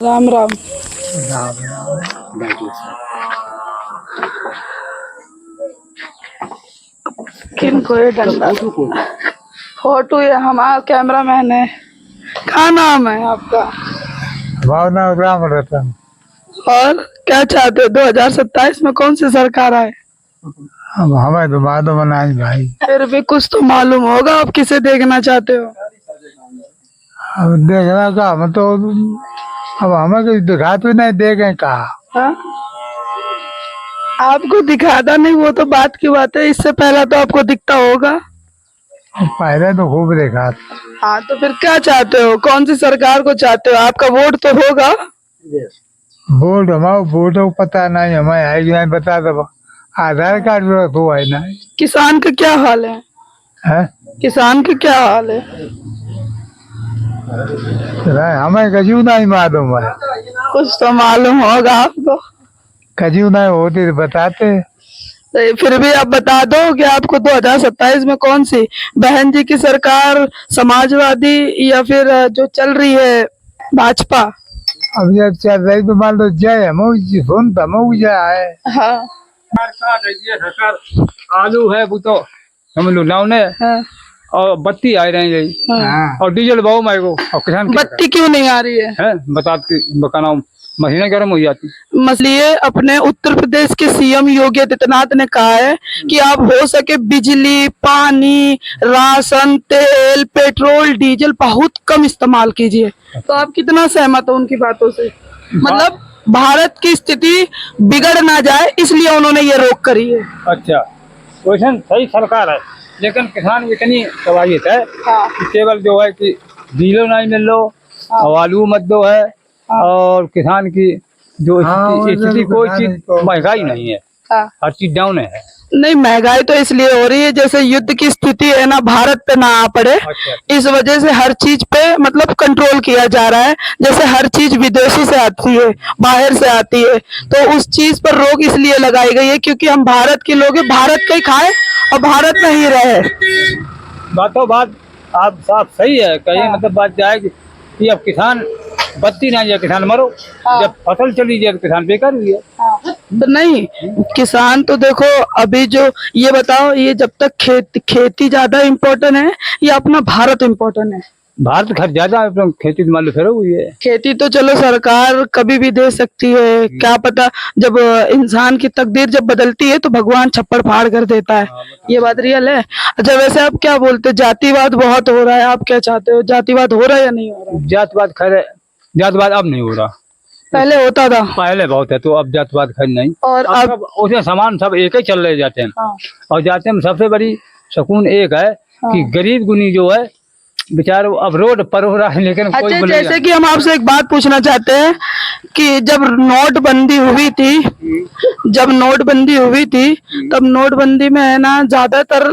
राम राम। राम राम। बैठो सर। किनको ये डंडा फोटो ये हमारा कैमरा मैन है। क्या नाम है आपका? भावना राम रतन। और क्या चाहते हो 2027 में कौन सी सरकार आए? अब हमें तो मालूम नहीं भाई। फिर भी कुछ तो मालूम होगा, आप किसे देखना चाहते हो? अब देखना का हम तो अब हमें कुछ दिखाते नहीं देखे कहा। हाँ? आपको दिखाता नहीं वो तो बात की बात है, इससे पहला तो आपको दिखता होगा। पहले तो खूब देखा। हाँ तो फिर क्या चाहते हो, कौन सी सरकार को चाहते हो? आपका वोट तो होगा। वोट हमारा वोट को पता नहीं, हमें है कि नहीं बता दो। आधार कार्ड भी तो है नहीं किसान का क्या हाल है? है? किसान का क्या हाल है? हमें कजू नहीं मालूम है। कुछ तो मालूम होगा आपको। कजू नहीं होती तो बताते। तो फिर भी आप बता दो कि आपको 2027 में कौन सी, बहन जी की सरकार, समाजवादी, या फिर जो चल रही है भाजपा? अब ये चल रही तो मान लो जय हम सुन तो हम है। हाँ सरकार आलू है वो तो समझ लो नाव ने हाँ और बत्ती आ रही है हाँ। और डीजल बहुत महंगो और किसान बत्ती क्यों नहीं आ रही है बता के बकाना महीने गर्म हो जाती। मसलिए अपने उत्तर प्रदेश के सीएम योगी आदित्यनाथ ने कहा है कि आप हो सके बिजली, पानी, राशन, तेल, पेट्रोल, डीजल बहुत कम इस्तेमाल कीजिए। तो आप कितना सहमत हो उनकी बातों से? मतलब भारत की स्थिति बिगड़ ना जाए इसलिए उन्होंने ये रोक करी है। अच्छा वैसे सही सरकार है लेकिन किसान इतनी तबाहियत है हाँ। कि केवल जो है कि डीजल नहीं मिल लो और आलू मत दो है और किसान की जो स्थिति कोई चीज महंगाई नहीं है। हाँ। हर चीज डाउन है। नहीं, महंगाई तो इसलिए हो रही है जैसे युद्ध की स्थिति है ना, भारत पे ना आ पड़े, इस वजह से हर चीज पे मतलब कंट्रोल किया जा रहा है। जैसे हर चीज विदेशों से आती है, बाहर से आती है, तो उस चीज पर रोक इसलिए लगाई गई है क्योंकि हम भारत के लोग हैं, भारत का ही खाए और भारत में ही रहे। बातों बात आप साफ सही है कहीं मतलब बात जाएगी कि अब किसान बत्ती नहीं जाए किसान मरो। जब फसल चली जाए तो किसान बेकार हुई है। तो नहीं, किसान तो देखो अभी जो ये बताओ, ये जब तक खेती ज्यादा इम्पोर्टेंट है या अपना भारत इम्पोर्टेंट है? भारत खर्च ज्यादा है खेती मान लो फिर हुई है। खेती तो चलो सरकार कभी भी दे सकती है, क्या पता जब इंसान की तकदीर जब बदलती है तो भगवान छप्पड़ फाड़ कर देता है। ये बात रियल है। अच्छा वैसे आप क्या बोलते हो, जातिवाद बहुत हो रहा है, आप क्या चाहते हो, जातिवाद हो रहा है या नहीं हो रहा है? जातवाद खैर है, जातवाद अब नहीं हो रहा, पहले होता था। पहले बहुत है तो अब जातवाद खैर नहीं। और अब उसमें सामान सब एक ही चल रहे जाते हैं। हाँ। और जाते में सबसे बड़ी सुकून एक है कि गरीब गुनी जो है बेचारे अब रोड पर हो रहा है लेकिन कोई अच्छा जैसे कि हम आपसे एक बात पूछना चाहते हैं कि जब नोटबंदी हुई थी, तब नोटबंदी में है ना ज्यादातर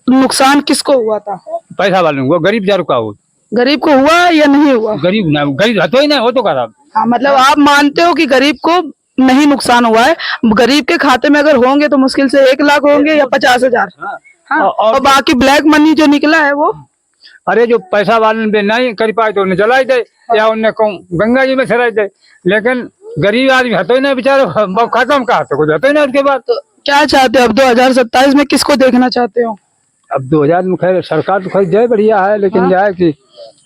नुकसान किसको हुआ था? पैसा वालों को, गरीब बेचारों का हो। गरीब को हुआ या नहीं हुआ? गरीब ना, गरीब तो ही नहीं हो तो खराब। हाँ मतलब आप मानते हो कि गरीब को नहीं नुकसान हुआ है, गरीब के खाते में अगर होंगे तो मुश्किल से 1 लाख होंगे या 50,000। हाँ। और बाकी ब्लैक मनी जो निकला है वो, अरे जो पैसा वाले पे नहीं कर पाए तो उन्हें जलाई दे या उन्हें गंगा जी में सराय दे, लेकिन गरीब आदमी हतो ही नहीं बेचारे, खत्म कहा तो कुछ हतो ही नहीं। उसके बाद तो क्या चाहते हो अब 2027 में किसको देखना चाहते हो? अब 2000 में खैर सरकार तो खैर जय बढ़िया है लेकिन क्या है कि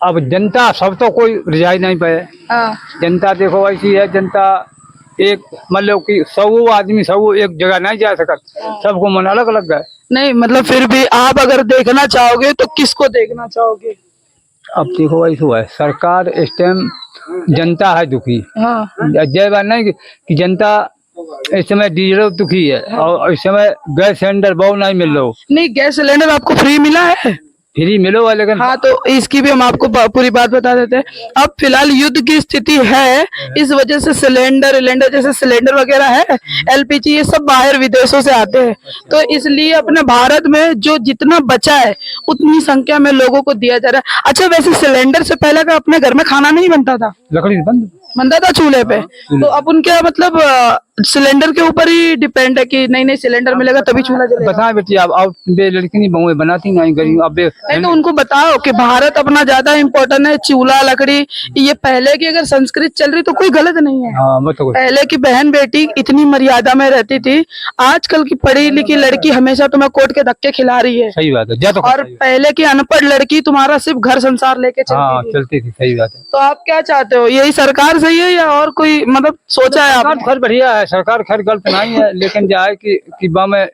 अब जनता सब तो कोई रिझाई नहीं पाए। जनता देखो ऐसी है, जनता एक मतलब कि 100 आदमी 100 एक जगह नहीं जा सकता, सबको मन अलग अलग है। नहीं मतलब फिर भी आप अगर देखना चाहोगे तो किसको देखना चाहोगे? अब देखो ऐसा है, सरकार इस टाइम जनता है दुखी। जय बात नहीं कि जनता इस समय डीजल दुखी है और इस समय गैस सिलेंडर बहुत नहीं मिल रहा। नहीं, गैस सिलेंडर आपको फ्री मिला है? फ्री मिलो है लेकिन हाँ तो इसकी भी हम आपको पूरी बात बता देते हैं। अब फिलहाल युद्ध की स्थिति है, इस वजह से सिलेंडर जैसे सिलेंडर वगैरह है, एलपीजी, ये सब बाहर विदेशों से आते हैं, तो इसलिए अपने भारत में जो जितना बचा है उतनी संख्या में लोगों को दिया जा रहा है। अच्छा वैसे सिलेंडर से पहले का अपने घर में खाना नहीं बनता था? लकड़ी बंद बनता था चूल्हे पे, तो अब उनके मतलब सिलेंडर के ऊपर ही डिपेंड है कि नहीं नहीं सिलेंडर मिलेगा तभी चूल्हा जलेगा। बताएं बेटी आप बे लड़की नहीं बहुएं बनाती नहीं गरीब अब नहीं तो उनको बताओ कि भारत अपना ज्यादा इम्पोर्टेंट है, चूल्हा लकड़ी ये पहले की अगर संस्कृत चल रही तो कोई गलत नहीं है। हाँ मतलब पहले की बहन बेटी इतनी मर्यादा में रहती थी, आजकल की पढ़ी लिखी लड़की हमेशा तुम्हें कोर्ट के धक्के खिला रही है। सही बात है जा तो और पहले की अनपढ़ लड़की तुम्हारा सिर्फ घर संसार लेके हाँ चलती थी। चलती थी सही बात है। तो आप क्या चाहते हो, यही सरकार सही है या और कोई मतलब सोचा है सरकार आपने? खैर बढ़िया है, सरकार खैर गलत नहीं है, लेकिन जो है कि बा में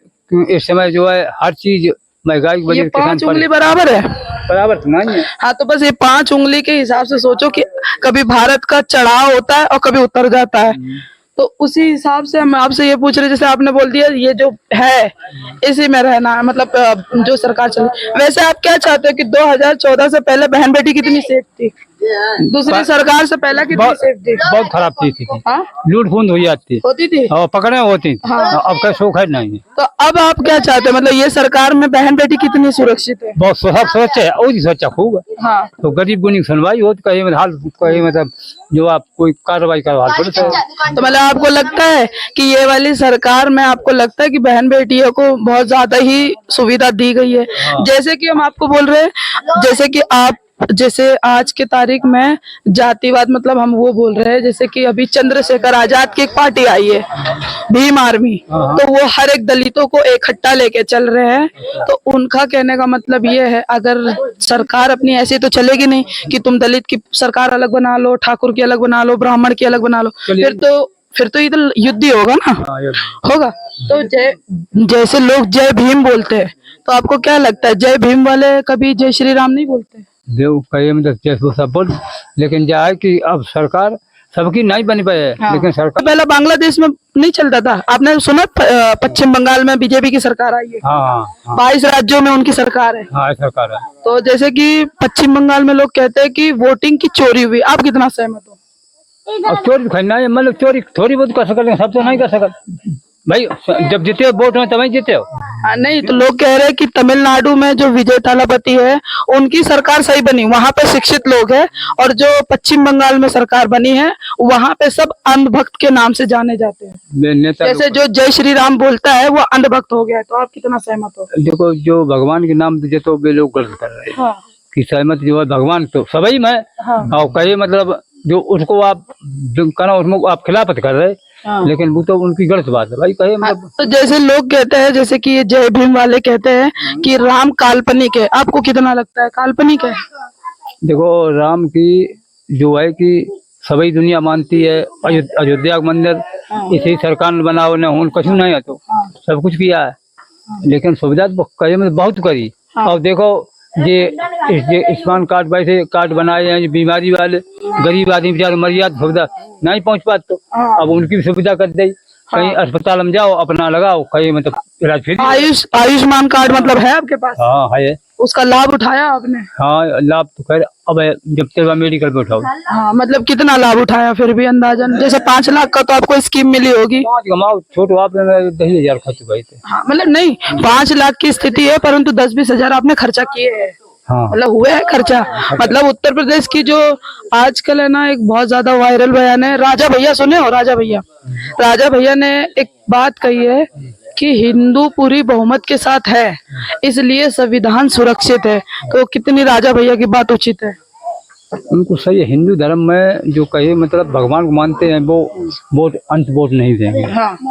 इस समय जो है हर चीज महंगाई की वजह ये से किसान 5 उंगली बराबर है। बराबर तो नहीं है। हाँ तो बस ये 5 उंगली के हिसाब से सोचो कि कभी भारत का चढ़ाव होता है और कभी उतर जाता है। तो उसी हिसाब से हम आपसे ये पूछ रहे, जैसे आपने बोल दिया ये जो है इसी में रहना है, मतलब जो सरकार चली। वैसे आप क्या चाहते हो कि 2014 से पहले बहन बेटी कितनी सेफ थी, दूसरी सरकार से पहले कितनी सेफ थी? बहुत खराब चीज थी, हाँ? लूट फूंद हो जाती होती थी। और पकड़े होती थी। अब का शौक है नहीं है। तो अब आप क्या चाहते हो, मतलब ये सरकार में बहन बेटी कितनी सुरक्षित है? बहुत सब सोचे है और सोचा खूब है। हाँ तो गरीब गुनी सुनवाई हो तो कहीं मतलब हाल कहीं मतलब जो आप कोई कार्रवाई करवा पड़ता है। तो मतलब आपको लगता है कि ये वाली सरकार में आपको लगता है कि बहन बेटियों को बहुत ज्यादा ही सुविधा दी गई है? जैसे कि हम आपको बोल रहे हैं, जैसे कि आप जैसे आज के तारीख में जातिवाद मतलब हम वो बोल रहे हैं, जैसे कि अभी चंद्रशेखर आजाद की एक पार्टी आई है भीम आर्मी, तो वो हर एक दलितों को इकट्ठा लेके चल रहे हैं। तो उनका कहने का मतलब ये है अगर सरकार अपनी ऐसी तो चलेगी नहीं कि तुम दलित की सरकार अलग बना लो, ठाकुर की अलग बना लो, ब्राह्मण की अलग बना लो, फिर तो इधर युद्ध ही होगा ना। होगा तो जैसे लोग जय भीम बोलते हैं, तो आपको क्या लगता है जय भीम वाले कभी जय श्री राम नहीं बोलते? देव कहे मतलब जैसे सब बोल, लेकिन क्या है कि अब सरकार सबकी नहीं बन पाए है। हाँ। लेकिन सरकार पहले बांग्लादेश में नहीं चलता था, आपने सुना पश्चिम बंगाल में बीजेपी की सरकार आई है। हाँ 22 राज्यों में उनकी सरकार है। हाँ सरकार है। तो जैसे कि पश्चिम बंगाल में लोग कहते हैं कि वोटिंग की चोरी हुई, आप कितना सहमत हो? अब चोरी करना है मतलब चोरी थोड़ी बहुत कर सकते हैं, सब तो नहीं कर सकते भाई। जब जीते हो वोट में तभी जीते हो। नहीं तो लोग कह रहे हैं कि तमिलनाडु में जो विजय थालापति है उनकी सरकार सही बनी, वहां पे शिक्षित लोग हैं, और जो पश्चिम बंगाल में सरकार बनी है वहां पे सब अंधभक्त के नाम से जाने जाते हैं। नेता जैसे जो जय श्री राम बोलता है वो अंधभक्त हो गया है। तो आप कितना सहमत हो? देखो जो भगवान के नाम दीजिए तो वे लोग गलत कर रहे हैं। हाँ। कि सहमत जो है भगवान तो सभी में। हाँ। और कहे मतलब जो उसको आप जो कहना उसमें आप खिलाफत कर रहे, लेकिन वो तो उनकी गलत बात है भाई। कहे मतलब तो जैसे लोग कहते हैं, जैसे कि ये जय भीम वाले कहते हैं कि राम काल्पनिक है, आपको कितना लगता है काल्पनिक है? देखो राम की जो है कि सभी दुनिया मानती है। अयोध्या का मंदिर इसी सरकार ने बनाओ न हो कछु नहीं है, तो सब कुछ किया है, लेकिन सुविधा तो कहे मतलब बहुत करी। और देखो ये आयुष्मान कार्ड वैसे कार्ड बनाए हैं जो बीमारी वाले गरीब आदमी बेचारे मरिया सुविधा नहीं पहुंच पाते, तो अब उनकी भी सुविधा कर दी। कहीं अस्पताल में जाओ अपना लगाओ, कहीं मतलब इलाज फ्री। आयुष्मान कार्ड मतलब है आपके पास? हाँ है। उसका लाभ उठाया आपने? हाँ लाभ तो खैर अब जब तक मेडिकल पे उठाओ। हाँ मतलब कितना लाभ उठाया फिर भी अंदाजन? जैसे 5 लाख का तो आपको स्कीम मिली होगी। 5 कमाओ छोटो आप 10,000 खर्च भाई थे। हाँ मतलब नहीं 5 लाख की स्थिति है, परंतु 10-20 हजार आपने खर्चा किए हैं। हाँ मतलब हुए है खर्चा। मतलब उत्तर प्रदेश की जो आजकल है ना एक बहुत ज्यादा वायरल बयान है, राजा भैया सुने हो? राजा भैया ने एक बात कही है कि हिंदू पूरी बहुमत के साथ है इसलिए संविधान सुरक्षित है। तो कितनी राजा भैया की बात उचित है? उनको सही है। हिंदू धर्म में जो कहे मतलब भगवान को मानते हैं वो वोट अंत वोट नहीं देंगे। हाँ।